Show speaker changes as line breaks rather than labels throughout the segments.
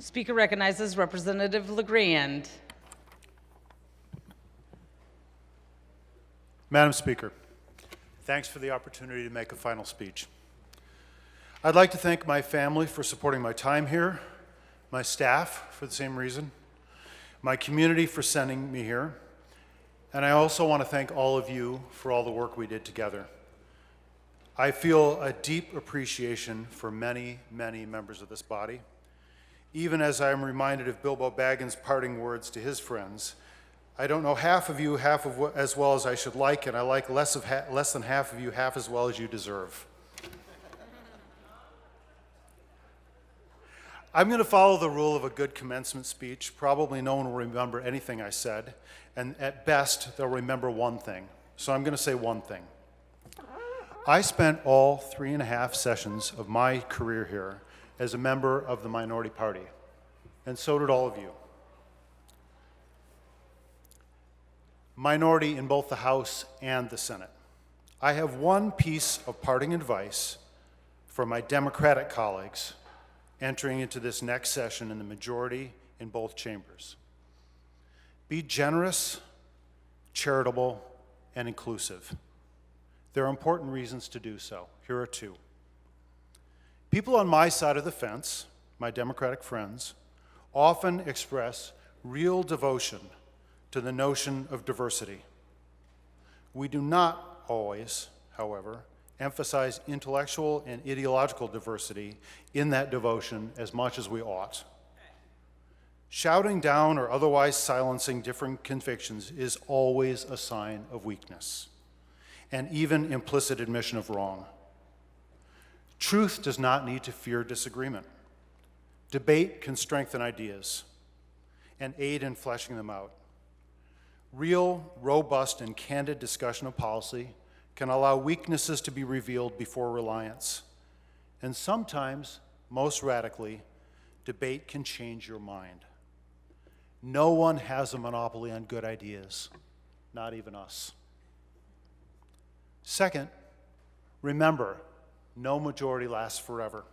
Speaker recognizes Representative LaGrand.
Madam Speaker, thanks for the opportunity to make a final speech. I'd like to thank my family for supporting my time here, my staff for the same reason, my community for sending me here, and I also want to thank all of you for all the work we did together. I feel a deep appreciation for many, many members of this body, even as I am reminded of Bilbo Baggins' parting words to his friends. I don't know half of you as well as I should like, and I like less than half of you half as well as you deserve. I'm going to follow the rule of a good commencement speech. Probably no one will remember anything I said, and at best, they'll remember one thing. So I'm going to say one thing. I spent all 3.5 sessions of my career here as a member of the minority party, and so did all of you. Minority in both the House and the Senate. I have one piece of parting advice for my Democratic colleagues entering into this next session in the majority in both chambers. Be generous, charitable, and inclusive. There are important reasons to do so. Here are two. People on my side of the fence, my Democratic friends, often express real devotion to the notion of diversity. We do not always, however, emphasize intellectual and ideological diversity in that devotion as much as we ought. Shouting down or otherwise silencing different convictions is always a sign of weakness, and even implicit admission of wrong. Truth does not need to fear disagreement. Debate can strengthen ideas and aid in fleshing them out. Real, robust, and candid discussion of policy can allow weaknesses to be revealed before reliance. And sometimes, most radically, debate can change your mind. No one has a monopoly on good ideas, not even us. Second, remember, no majority lasts forever.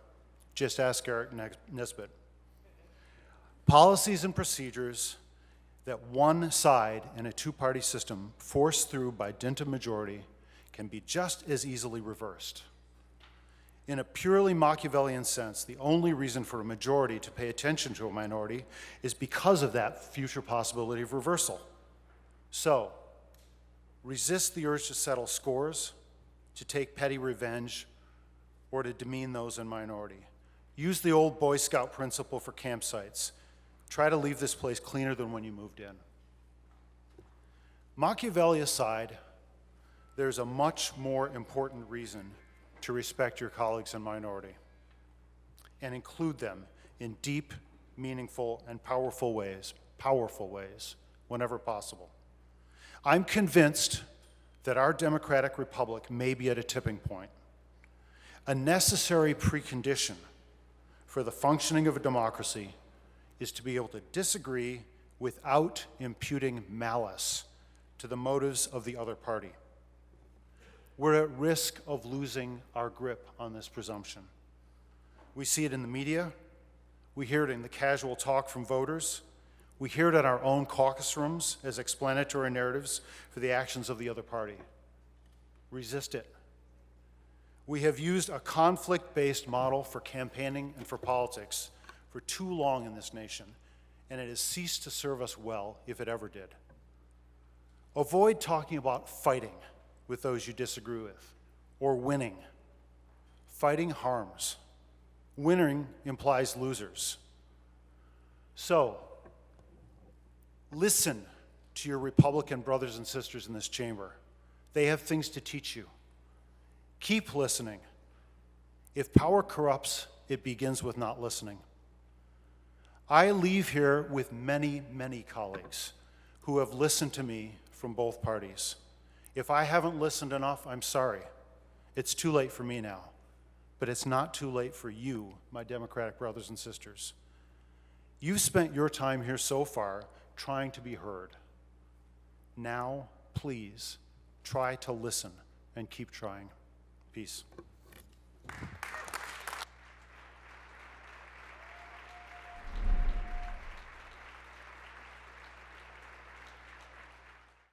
Just ask Eric Nisbet. Policies and procedures that one side in a two-party system forced through by dint of majority can be just as easily reversed. In a purely Machiavellian sense, the only reason for a majority to pay attention to a minority is because of that future possibility of reversal. So, resist the urge to settle scores, to take petty revenge, or to demean those in minority. Use the old Boy Scout principle for campsites. Try to leave this place cleaner than when you moved in. Machiavelli aside, there's a much more important reason to respect your colleagues in minority and include them in deep, meaningful, and powerful ways whenever possible. I'm convinced that our democratic republic may be at a tipping point. A necessary precondition for the functioning of a democracy is to be able to disagree without imputing malice to the motives of the other party. We're at risk of losing our grip on this presumption. We see it in the media, we hear it in the casual talk from voters, we hear it in our own caucus rooms as explanatory narratives for the actions of the other party. Resist it. We have used a conflict-based model for campaigning and for politics for too long in this nation, and it has ceased to serve us well, if it ever did. Avoid talking about fighting with those you disagree with, or winning. Fighting harms. Winning implies losers. So, listen to your Republican brothers and sisters in this chamber. They have things to teach you. Keep listening. If power corrupts, it begins with not listening. I leave here with many, many colleagues who have listened to me from both parties. If I haven't listened enough, I'm sorry. It's too late for me now. But it's not too late for you, my Democratic brothers and sisters. You've spent your time here so far trying to be heard. Now, please, try to listen and keep trying. Peace.